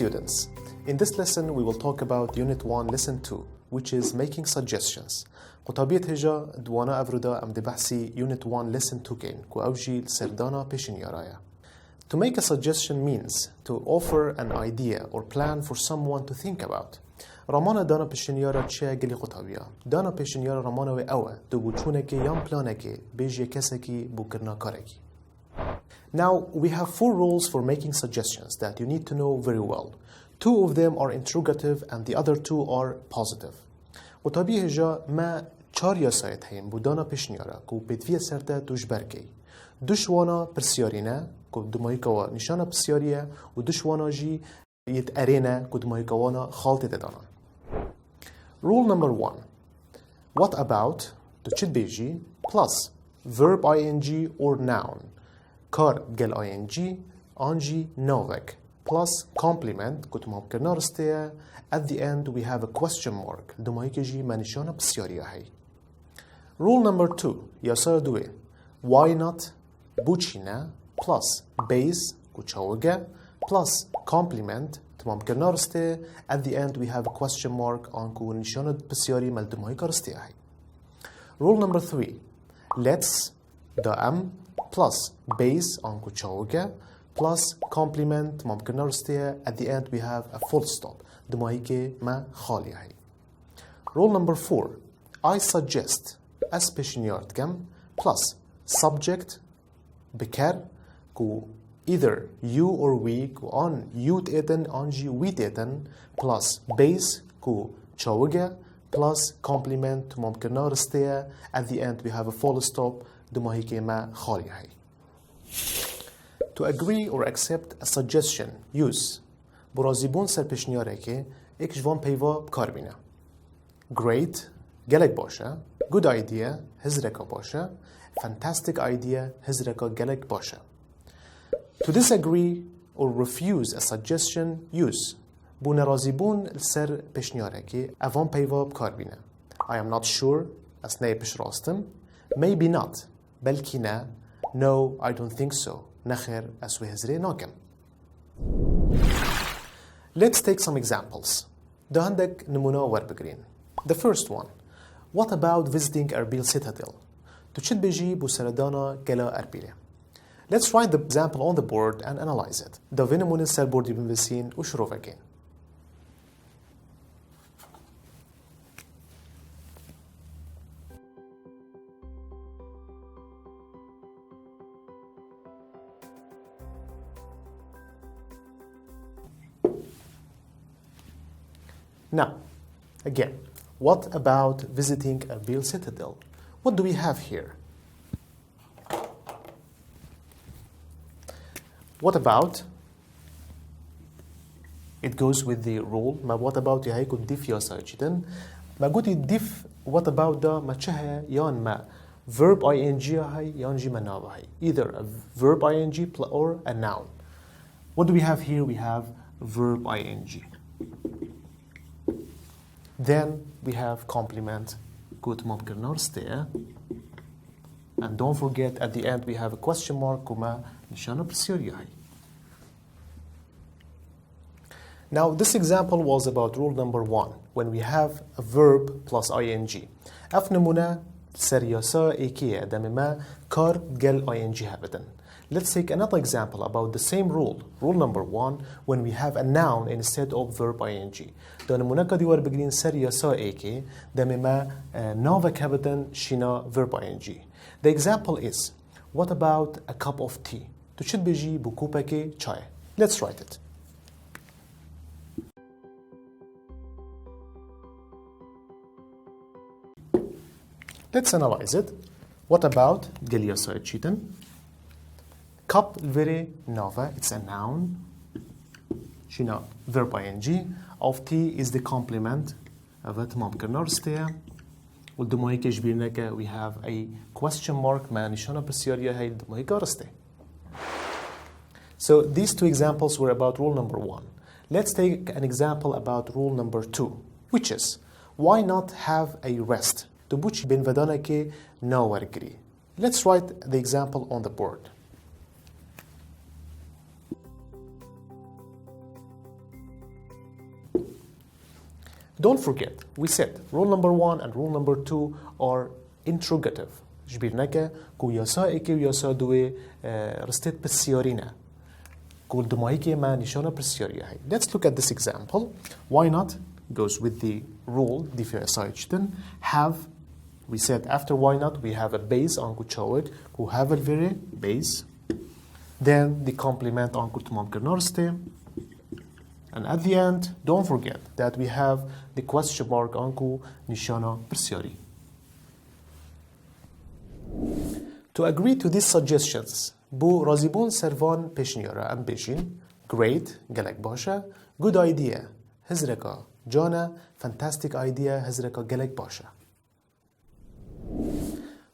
students. In this lesson, we will talk about Unit 1, Lesson 2, which is making suggestions. قطابية هجا دوانا أفرودا أم دي بحثي Unit 1, Lesson 2 كين كو أوجي سردانا بيشن يرايا. To make a suggestion means to offer an idea or plan for someone to think about. رامانا دانا بيشنيارا تشيا قلي قطابيا. دانا بيشنيارا رامانا وي أوه دو بوچونكي يام بلانكي بيجي كسكي بوكرنا كاركي. Now, we have 4 rules for making suggestions that you need to know very well. 2 of them are interrogative and the other 2 are positive. قطابي هجا ما 4 ياسايت هين بودانا بيشنيارا كو بيدفيا سرتا دوش بركي. دوشوانا برسيارينا كو دمايكوا نشانا برسياريا و دوشوانا جي يتأرينا كو دمايكوانا خالتي دانا. Rule number 1. What about تشد بيجي plus verb ing or noun. كار قل ing انجي نوفك plus complement كنت ممكن نرستيا at the end we have a question mark دمايك جي منشانة بسيارية هاي. Rule number 2 ياسار دوي why not بوچينا plus base كوچاوغا plus complement ممكن نرستيا at the end we have a question mark on كو نشانة بسياري مال دمايك رستيا هاي. Rule number 3 let's دوام plus base on kuchauga plus complement ممكن نرستيها at the end we have a full stop دماهيكي ما خالي هاي. Rule number 4 I suggest as بشنيارت كم plus subject بكر كو either you or we كو on you تيتن onجي we تيتن plus base كو chauga plus complement ممكن نرستيها at the end we have a full stop دماهيكي ما خالي هاي. To agree or accept a suggestion use برازيبون سر پشنیارکه ایک جوان پیوا بکار بینه. Great گلک باشه. Good idea هزرکا باشه. Fantastic idea هزرکا گلک باشه. To disagree or refuse a suggestion use بونه رازیبون سر پشنیارکه اوان پیوا بکار بینه. I am not sure اسنای پش راستم. Maybe not بلکی نه. No, I don't think so. نخير أسوي هزري ناكم. Let's take some examples. ده عندك نمونا وربقرين. The first one. What about visiting Erbil Citadel? تشد بيجي بسردانا كلا أربيلة. Let's write the example on the board and analyze it. ده في نمونا سر بوردي بنفسين وشروفكين. Now, again, what about visiting Erbil Citadel? What do we have here? What about? It goes with the rule. ما what about يهاي كنت ديف ياسا جدا. ما قلت ديف what about ده ما تشها يان ما verb ing هاي يان جي منابه هاي. Either a verb ing or a noun. What do we have here? We have verb ing. Then we have complement good ممكن نرستيه. And don't forget at the end we have a question mark كما نشانه بسيارية هاي. Now this example was about rule number 1 when we have a verb plus ing. اف نمونه سرياسة ايكية دم ما كار قل ing هبدا. Let's take another example about the same rule. Rule number 1 when we have a noun instead of verb ing. دان مناكا ديوار بقرين سريا سا ايكي دم ما نوفك هبدا شينا verb ing. The example is what about a cup of tea? تشد بيجي بكوباكي چاي. Let's write it. Let's analyze it. What about قليا سا اتشيتن? Cup very nova, it's a noun. Shina verb ing. Of tea is the complement. أفت ممكن نرستيها. والدمويك يجبرنا we have a question mark ما نشانة بسيارية هاي الدمويك رستي. So these 2 examples were about rule number 1. Let's take an example about rule number 2, which is why not have a rest? تبوش بين فدانا كي ناورجري. Let's write the example on the board. Don't forget, we said rule number 1 and rule number 2 are interrogative. جبرناك كو ياسا ايكي وياسا دوي رستيت بالسيارينا. كول دمايكي ما نشانة بالسيارية هاي. Let's look at this example. Why not goes with the rule دي في سايتشتن have. We said after why not we have a base on كوتشاوك who have a very base. Then the complement on كوتمام كرنارستي. And at the end, don't forget that we have the question mark on كو نشانة بالسياري. To agree to these suggestions, بو رازيبون سرفان پیشنیاره ام بيشين great گلک باشه good idea هزرکا جانا fantastic idea هزرکا گلک باشه.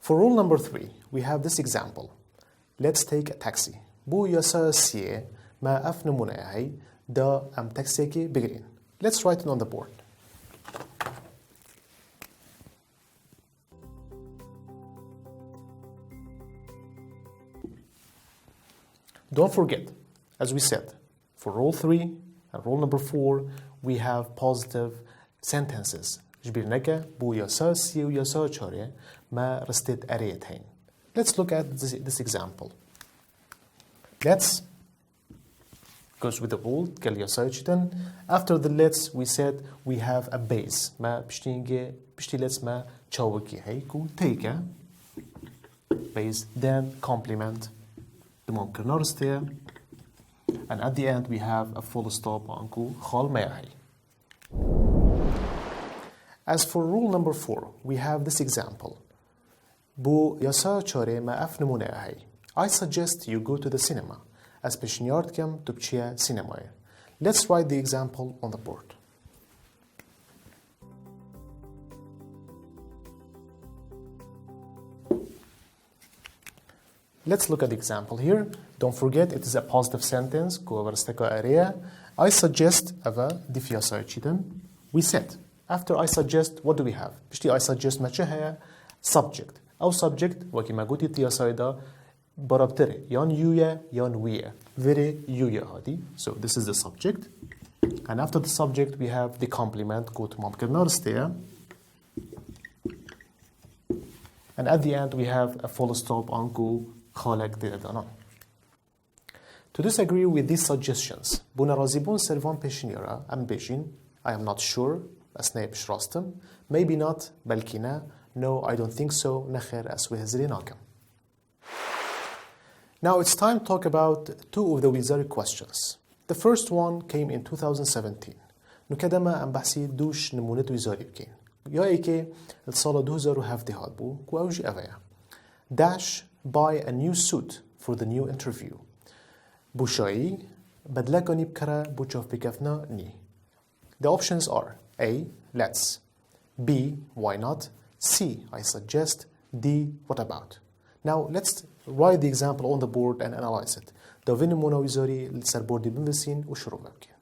For rule number 3, we have this example. Let's take a taxi. بو ياسا سيه ما اف نمونه هاي دا ام taxi كي بگرين. Let's write it on the board. Don't forget, as we said, for rule 3 and rule number 4, we have positive sentences. جبرناك بو ياسا سي و ياسا چاره ما رستت اريت هين. Let's look at this example. Let's goes with the rule قال ياسا چتن. After the let's we said we have a base. ما بشتينجي بشتي let's ما چاوكي هي كو take a base then complement ممكن نرسته. And at the end we have a full stop on كو خال ماهي. As for rule number 4, we have this example. بو ياسا چاره ما اف نمونه هاي. I suggest you go to the cinema. As پیشنهاد کم تو بچیه سینمای. Let's write the example on the board. Let's look at the example here. Don't forget it is a positive sentence. Go over area. I suggest ava difyasa chiden. We said after I suggest what do we have? بشتي I suggest ما هي subject أو subject وكما قلت تياسايدا برابطره يان يويا يان ويا very يويا هادي. So this is the subject. And after the subject we have the complement قلت ممكن نرسته. And at the end we have a full stop on go خالق دادانا. To disagree with these suggestions, بونا رازيبون سرفان پیشنیاره ام بیشین I am not sure أثناء بش راستم maybe not بلكي نا no I don't think so نخير أسوي هزري ناكم. Now it's time to talk about two of the wizard questions. The first one came in 2017. نكدما ام بحثي دوش نمونة وزاري بكين. يا ايكي الصالة 2017 هاد بو كو اوجي افايا. Dash buy a new suit for the new interview. بوشاي بدلكني بكرة بوشوف بكفنا ني. The options are A. Let's. B. Why not? C. I suggest. D. What about? Now let's write the example on the board and analyze it. دافين مناوزاري السربوردي بنفسين وشروع بكين.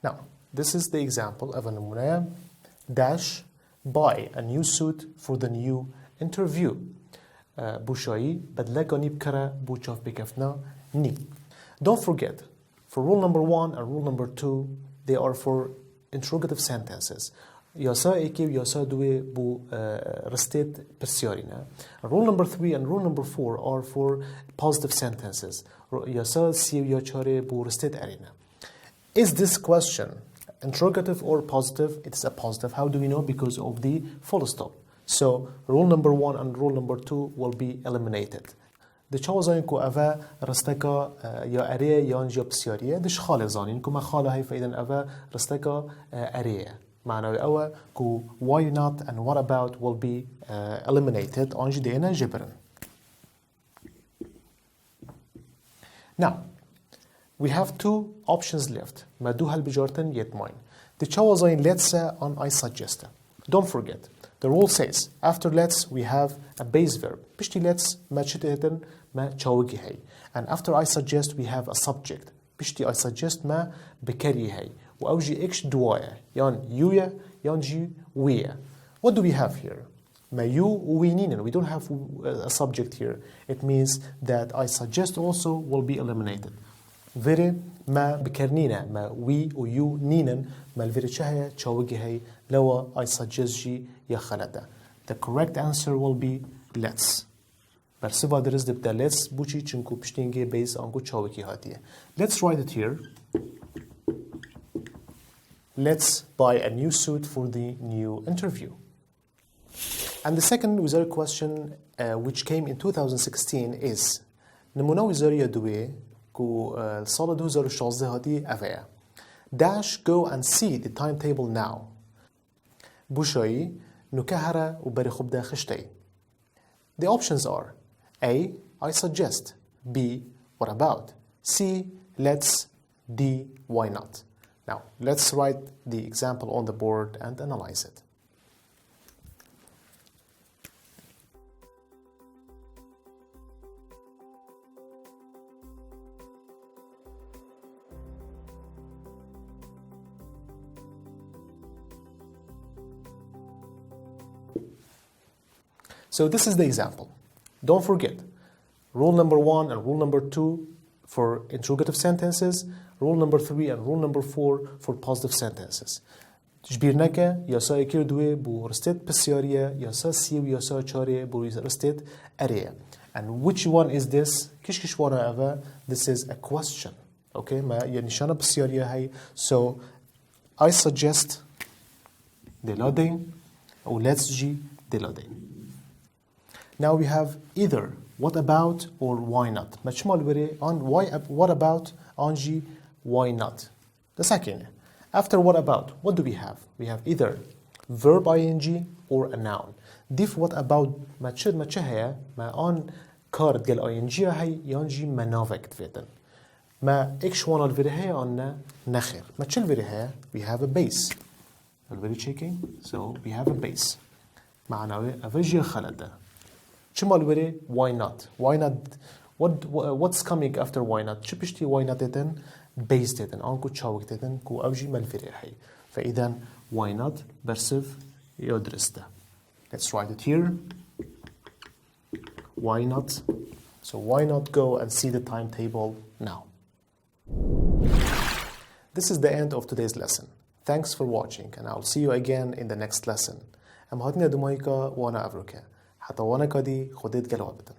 Now, this is the example of a numuna dash buy a new suit for the new interview. بوشایی بدلگانی بکره بوچاف بکفنا نی. Don't forget, for rule number 1 and rule number 2, they are for interrogative sentences. یاسا ایکی و یاسا دوی بو رستید پرسیارینا. Rule number 3 and rule number 4 are for positive sentences. یاسا سی و یا چاره بو رستید ارینا. Is this question interrogative or positive? It is a positive. How do we know? Because of the full stop. So rule number 1 and rule number 2 will be eliminated. The چوزاین کو اوا رستکا یا اره یا انجا بسیاریه دش خاله زانین کو ما خاله هی فایدن اوا رستکا اره معنوی اوا کو why not and what about will be eliminated آنج دینا جبرن. Now we have two options left. ما دو هل بجارتن يت ماين. The چوزاین let's on I suggest. Don't forget. The rule says after let's we have a base verb. بشتي let's ما شتهتن ما چاوگی هی. And after I suggest we have a subject. بشتي I suggest ما بكري هاي وأوجي إكش دوايا يان يويا يان جي ويا. What do we have here? ما you وينين. We don't have a subject here. It means that I suggest also will be eliminated. Very ما بكرنينا ما we و you نينن ما الفيري شهية تشاوجي هاي لو I suggest جي يا خلدا. The correct answer will be let's. برسوا درس دبدا let's بوشي چنكو پشتينگي based on go تشاوجي هاتيه. Let's write it here. Let's buy a new suit for the new interview. And the second وزاري question which came in 2016 is نمونا وزاري دوي كو الصالة 2016 هاتي أفيا. Dash go and see the timetable now. بوشاي نكهرة وبري خبدا خشتي. The options are A. I suggest. B. What about? C. Let's. D. Why not? Now, let's write the example on the board and analyze it. So this is the example. Don't forget, rule number 1 and rule number 2 for interrogative sentences, rule number 3 and rule number 4 for positive sentences. جبيرناك ياسا يكير دوي بو رستيت بسيارية ياسا سيو ياسا چاري بو رستيت أريا. And which one is this? كيش وانا أفا? This is a question. Okay, ما يعني شانا بسيارية هاي. So I suggest دلادين أو let's جي دلادين. Now we have either what about or why not. مجمال بري on why what about on G why not. The second, after what about, what do we have? We have either verb ing or a noun. Diff what about ما تشد ما تشهية ما on كارد قال ing هاي ينجي منافق فيتن. ما إكش وانا الفيرهية عنا نخير. ما تشل الفيرهية we have a base. الفيري checking so we have a base. معناه أفجي خلده. شمال بري why not? Why not? What's coming after why not? شو بيشتي why not تتن based تتن أنكو تشاوك تتن كو أوجي مالفري حي. فإذا why not برسف يدرسته. Let's write it here. Why not? So why not go and see the timetable now? This is the end of today's lesson. Thanks for watching and I'll see you again in the next lesson. أم هاتني دمايكا وانا أفريكا. حتى وانا كدي خديت جلوابتن.